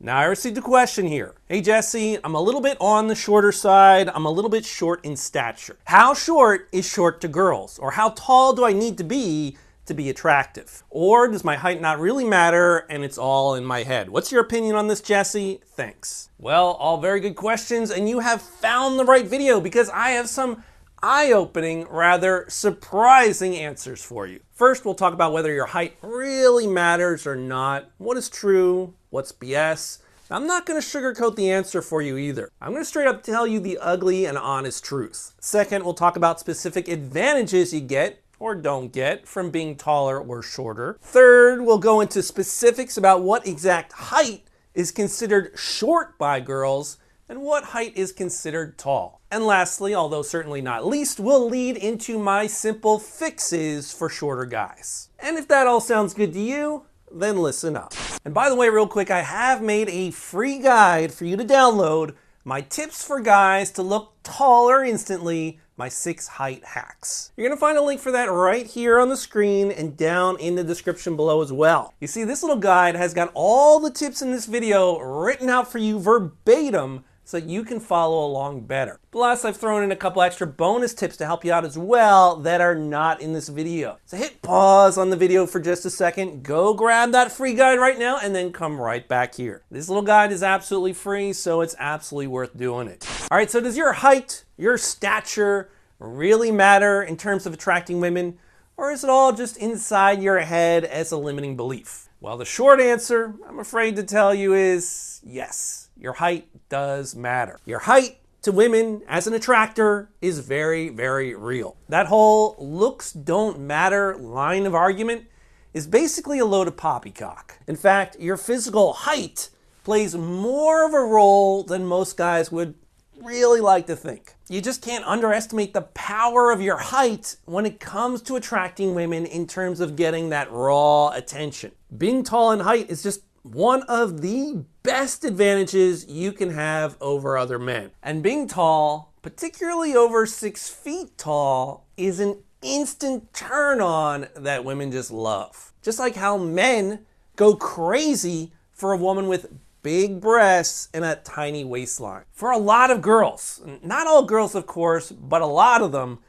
Now I received a question here. Hey Jesse, I'm a little bit on the shorter side. I'm a little bit short in stature. How short is short to girls? Or how tall do I need to be attractive? Or does my height not really matter and it's all in my head? What's your opinion on this, Jesse? Thanks. Well, all very good questions, and you have found the right video because I have some eye-opening, rather surprising answers for you. First, we'll talk about whether your height really matters or not, what is true, what's BS. I'm not going to sugarcoat the answer for you either. I'm going to straight up tell you the ugly and honest truth. Second, we'll talk about specific advantages you get or don't get from being taller or shorter. Third, we'll go into specifics about what exact height is considered short by girls and what height is considered tall. And lastly, although certainly not least, we'll lead into my simple fixes for shorter guys. And if that all sounds good to you, then listen up. And by the way, real quick, I have made a free guide for you to download, my tips for guys to look taller instantly, my 6 height hacks. You're gonna find a link for that right here on the screen and down in the description below as well. You see, this little guide has got all the tips in this video written out for you verbatim so that you can follow along better. Plus, I've thrown in a couple extra bonus tips to help you out as well that are not in this video. So hit pause on the video for just a second, go grab that free guide right now, and then come right back here. This little guide is absolutely free, so it's absolutely worth doing it. All right, so does your height, your stature really matter in terms of attracting women, or is it all just inside your head as a limiting belief? Well, the short answer, I'm afraid to tell you, is yes. Your height does matter. Your height to women as an attractor is very, very real. That whole looks don't matter line of argument is basically a load of poppycock. In fact, your physical height plays more of a role than most guys would really like to think. You just can't underestimate the power of your height when it comes to attracting women in terms of getting that raw attention. Being tall in height is just one of the best advantages you can have over other men. And being tall, particularly over 6 feet tall, is an instant turn on that women just love. Just like how men go crazy for a woman with big breasts and a tiny waistline. For a lot of girls, not all girls of course, but a lot of them,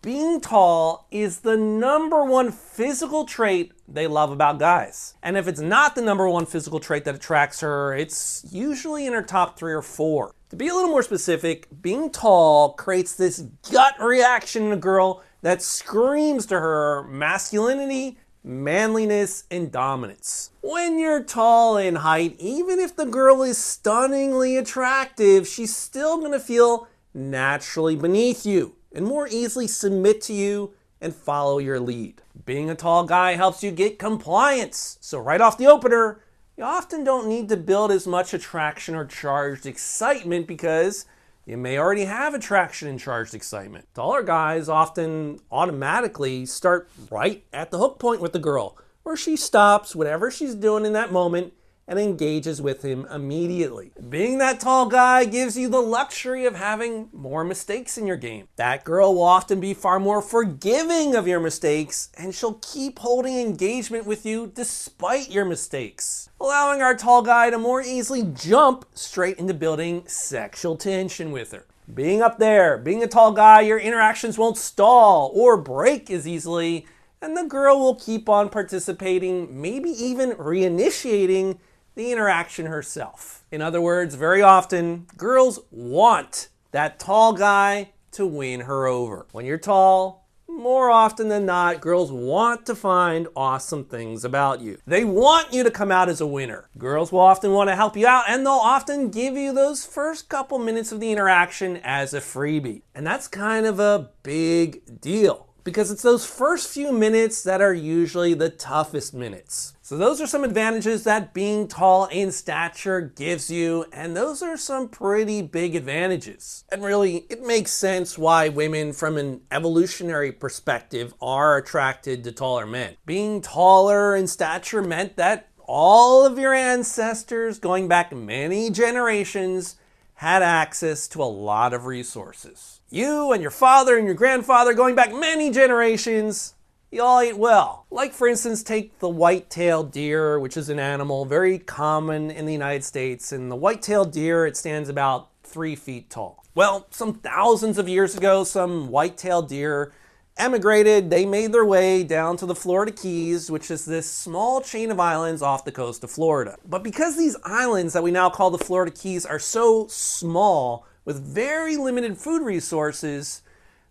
being tall is the #1 physical trait they love about guys. And if it's not the #1 physical trait that attracts her, it's usually in her top 3 or 4. To be a little more specific, being tall creates this gut reaction in a girl that screams to her masculinity, manliness, and dominance. When you're tall in height, even if the girl is stunningly attractive, she's still gonna feel naturally beneath you and more easily submit to you and follow your lead. Being a tall guy helps you get compliance. So right off the opener, you often don't need to build as much attraction or charged excitement because you may already have attraction and charged excitement. Taller guys often automatically start right at the hook point with the girl, where she stops whatever she's doing in that moment and engages with him immediately. Being that tall guy gives you the luxury of having more mistakes in your game. That girl will often be far more forgiving of your mistakes, and she'll keep holding engagement with you despite your mistakes, allowing our tall guy to more easily jump straight into building sexual tension with her. Being up there, being a tall guy, your interactions won't stall or break as easily, and the girl will keep on participating, maybe even reinitiating the interaction herself. In other words, very often, girls want that tall guy to win her over. When you're tall, more often than not, girls want to find awesome things about you. They want you to come out as a winner. Girls will often want to help you out, and they'll often give you those first couple minutes of the interaction as a freebie. And that's kind of a big deal, because it's those first few minutes that are usually the toughest minutes. So those are some advantages that being tall in stature gives you, and those are some pretty big advantages. And really, it makes sense why women from an evolutionary perspective are attracted to taller men. Being taller in stature meant that all of your ancestors, going back many generations, had access to a lot of resources. You and your father and your grandfather, going back many generations, y'all ate well. Like for instance, take the white-tailed deer, which is an animal very common in the United States. And the white-tailed deer, it stands about 3 feet tall. Well, some thousands of years ago, some white-tailed deer emigrated. They made their way down to the Florida Keys, which is this small chain of islands off the coast of Florida. But because these islands that we now call the Florida Keys are so small with very limited food resources,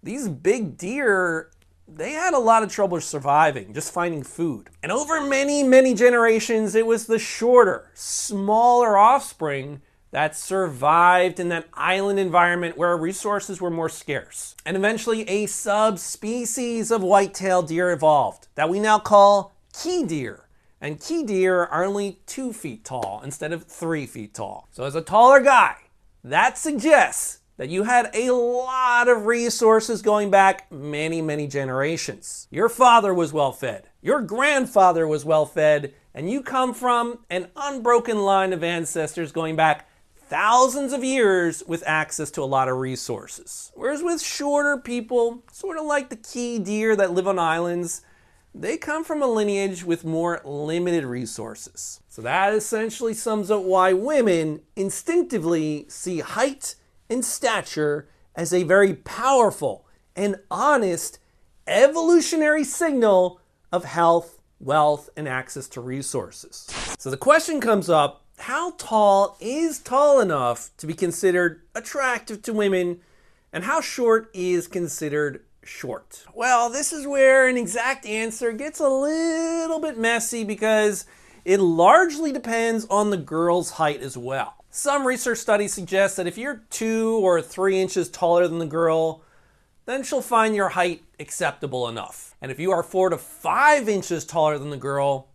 these big deer, they had a lot of trouble surviving, just finding food. And over many, many generations, it was the shorter, smaller offspring that survived in that island environment where resources were more scarce. And eventually a subspecies of white-tailed deer evolved that we now call key deer. And key deer are only 2 feet tall instead of 3 feet tall. So as a taller guy, that suggests that you had a lot of resources going back many, many generations. Your father was well fed, your grandfather was well fed, and you come from an unbroken line of ancestors going back thousands of years with access to a lot of resources. Whereas with shorter people, sort of like the key deer that live on islands, they come from a lineage with more limited resources. So that essentially sums up why women instinctively see height and stature as a very powerful and honest evolutionary signal of health, wealth, and access to resources. So the question comes up, how tall is tall enough to be considered attractive to women, and how short is considered short? Well, this is where an exact answer gets a little bit messy because it largely depends on the girl's height as well. Some research studies suggest that if you're 2 or 3 inches taller than the girl, then she'll find your height acceptable enough. And if you are 4 to 5 inches taller than the girl,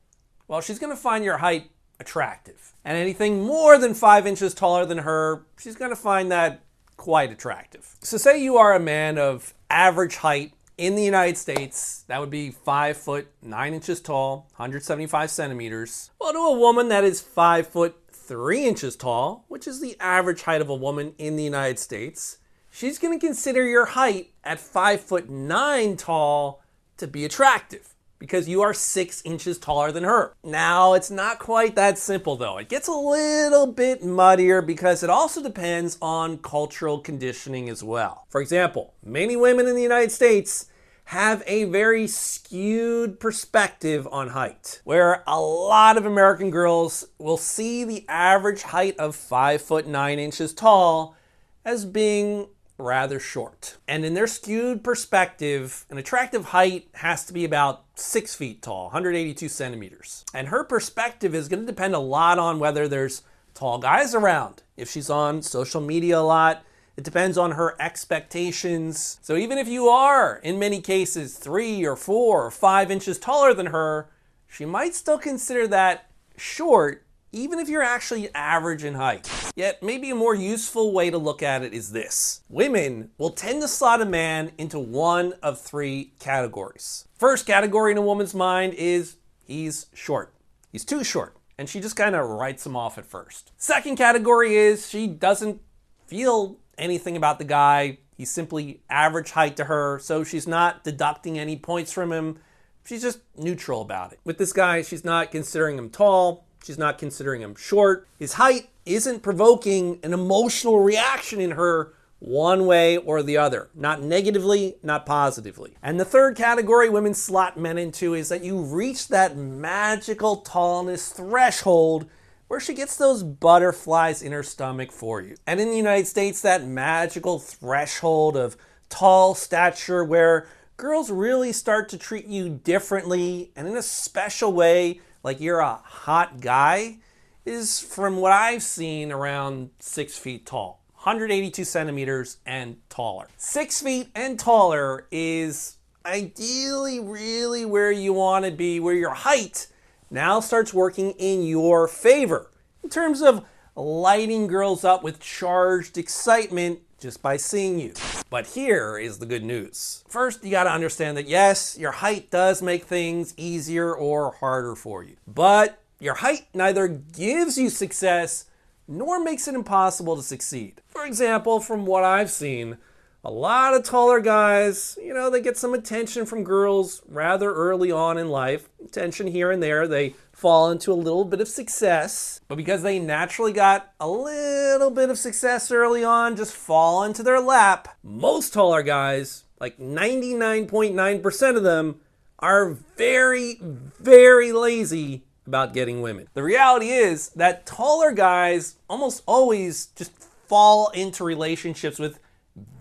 well, she's going to find your height attractive. And anything more than 5 inches taller than her, she's going to find that quite attractive. So say you are a man of average height in the United States, that would be 5 foot 9 inches tall, 175 centimeters. Well, to a woman that is 5 foot 3 inches tall, which is the average height of a woman in the United States, she's going to consider your height at 5 foot 9 tall to be attractive because you are 6 inches taller than her. Now, it's not quite that simple though. It gets a little bit muddier because it also depends on cultural conditioning as well. For example, many women in the United States have a very skewed perspective on height, where a lot of American girls will see the average height of 5 foot 9 inches tall as being rather short. And in their skewed perspective, an attractive height has to be about 6 feet tall, 182 centimeters. And her perspective is going to depend a lot on whether there's tall guys around. If she's on social media a lot, it depends on her expectations. So even if you are, in many cases, 3 or 4 or 5 inches taller than her, she might still consider that short, even if you're actually average in height. Yet maybe a more useful way to look at it is this. Women will tend to slot a man into one of 3 categories. First category in a woman's mind is he's short. He's too short. And she just kind of writes him off at first. Second category is she doesn't feel anything about the guy. He's simply average height to her, so she's not deducting any points from him. She's just neutral about it. With this guy, she's not considering him tall. She's not considering him short. His height isn't provoking an emotional reaction in her one way or the other. Not negatively, not positively. And the third category women slot men into is that you reach that magical tallness threshold where she gets those butterflies in her stomach for you. And in the United States, that magical threshold of tall stature where girls really start to treat you differently and in a special way, like you're a hot guy, is, from what I've seen, around 6 feet tall, 182 centimeters and taller. 6 feet and taller is ideally really where you want to be, where your height now starts working in your favor in terms of lighting girls up with charged excitement just by seeing you. But here is the good news. First, you got to understand that yes, your height does make things easier or harder for you. But your height neither gives you success nor makes it impossible to succeed. For example, from what I've seen, A lot of taller guys, they get some attention from girls rather early on in life. Attention here and there. They fall into a little bit of success. But because they naturally got a little bit of success early on, just fall into their lap, most taller guys, like 99.9% of them, are very, very lazy about getting women. The reality is that taller guys almost always just fall into relationships with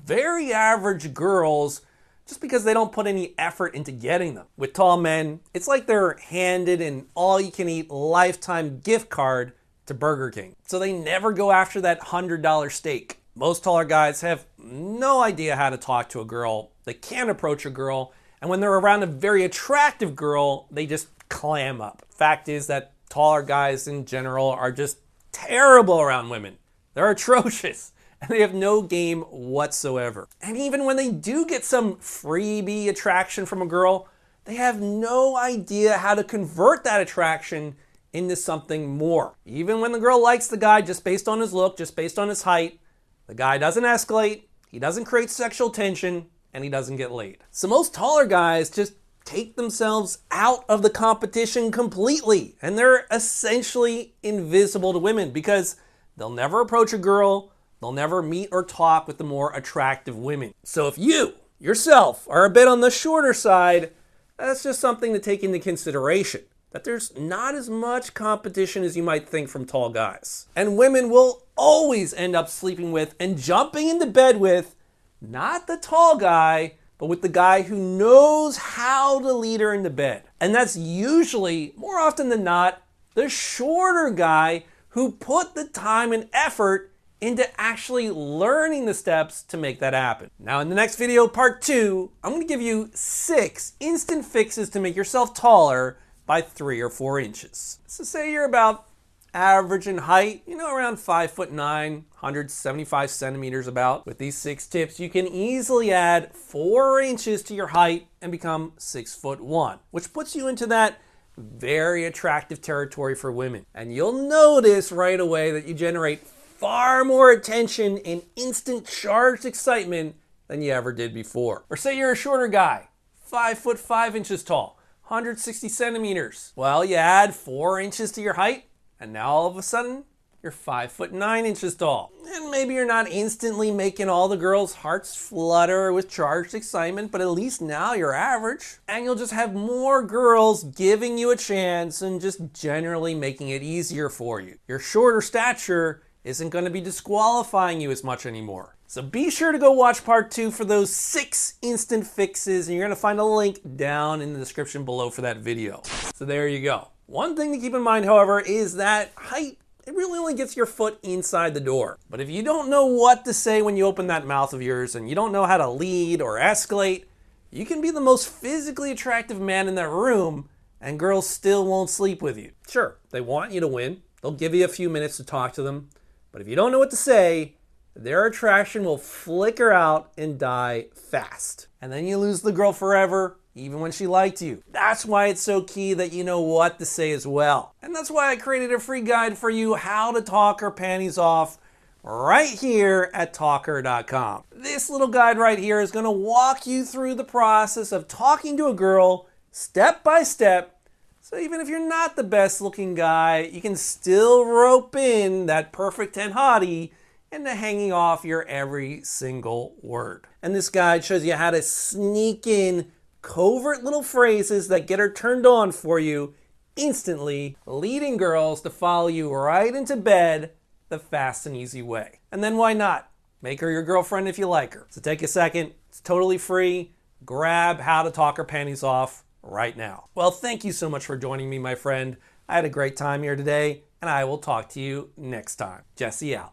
very average girls just because they don't put any effort into getting them. With tall men, it's like they're handed an all-you-can-eat lifetime gift card to Burger King. So they never go after that $100 steak. Most taller guys have no idea how to talk to a girl. They can't approach a girl. And when they're around a very attractive girl, they just clam up. Fact is that taller guys in general are just terrible around women. They're atrocious. And they have no game whatsoever. And even when they do get some freebie attraction from a girl, they have no idea how to convert that attraction into something more. Even when the girl likes the guy just based on his look, just based on his height, the guy doesn't escalate, he doesn't create sexual tension, and he doesn't get laid. So most taller guys just take themselves out of the competition completely, and they're essentially invisible to women because they'll never approach a girl. They'll never meet or talk with the more attractive women. So if you, yourself, are a bit on the shorter side, that's just something to take into consideration. That there's not as much competition as you might think from tall guys. And women will always end up sleeping with and jumping into bed with, not the tall guy, but with the guy who knows how to lead her into bed. And that's usually, more often than not, the shorter guy who put the time and effort into actually learning the steps to make that happen. Now in the next video, part 2, I'm gonna give you 6 instant fixes to make yourself taller by 3 or 4 inches. So say you're about average in height, around 5'9", 175 centimeters about. With these 6 tips, you can easily add 4 inches to your height and become 6'1", which puts you into that very attractive territory for women. And you'll notice right away that you generate far more attention and instant charged excitement than you ever did before. Or say you're a shorter guy, 5'5" tall, 160 centimeters. Well, you add 4 inches to your height, and now all of a sudden, you're 5'9" tall. And maybe you're not instantly making all the girls' hearts flutter with charged excitement, but at least now you're average. And you'll just have more girls giving you a chance and just generally making it easier for you. Your shorter stature isn't going to be disqualifying you as much anymore. So be sure to go watch part 2 for those 6 instant fixes, and you're going to find a link down in the description below for that video. So there you go. One thing to keep in mind, however, is that height, it really only gets your foot inside the door. But if you don't know what to say when you open that mouth of yours, and you don't know how to lead or escalate, you can be the most physically attractive man in that room, and girls still won't sleep with you. Sure, they want you to win. They'll give you a few minutes to talk to them. But if you don't know what to say, their attraction will flicker out and die fast. And then you lose the girl forever, even when she liked you. That's why it's so key that you know what to say as well. And that's why I created a free guide for you how to talk her panties off right here at talker.com. This little guide right here is going to walk you through the process of talking to a girl step by step. So even if you're not the best looking guy, you can still rope in that perfect 10 hottie into hanging off your every single word. And this guide shows you how to sneak in covert little phrases that get her turned on for you instantly, leading girls to follow you right into bed the fast and easy way. And then why not? Make her your girlfriend if you like her. So take a second, it's totally free. Grab How to Talk Her Panties Off right now. Well, thank you so much for joining me, my friend. I had a great time here today, and I will talk to you next time. Jesse out.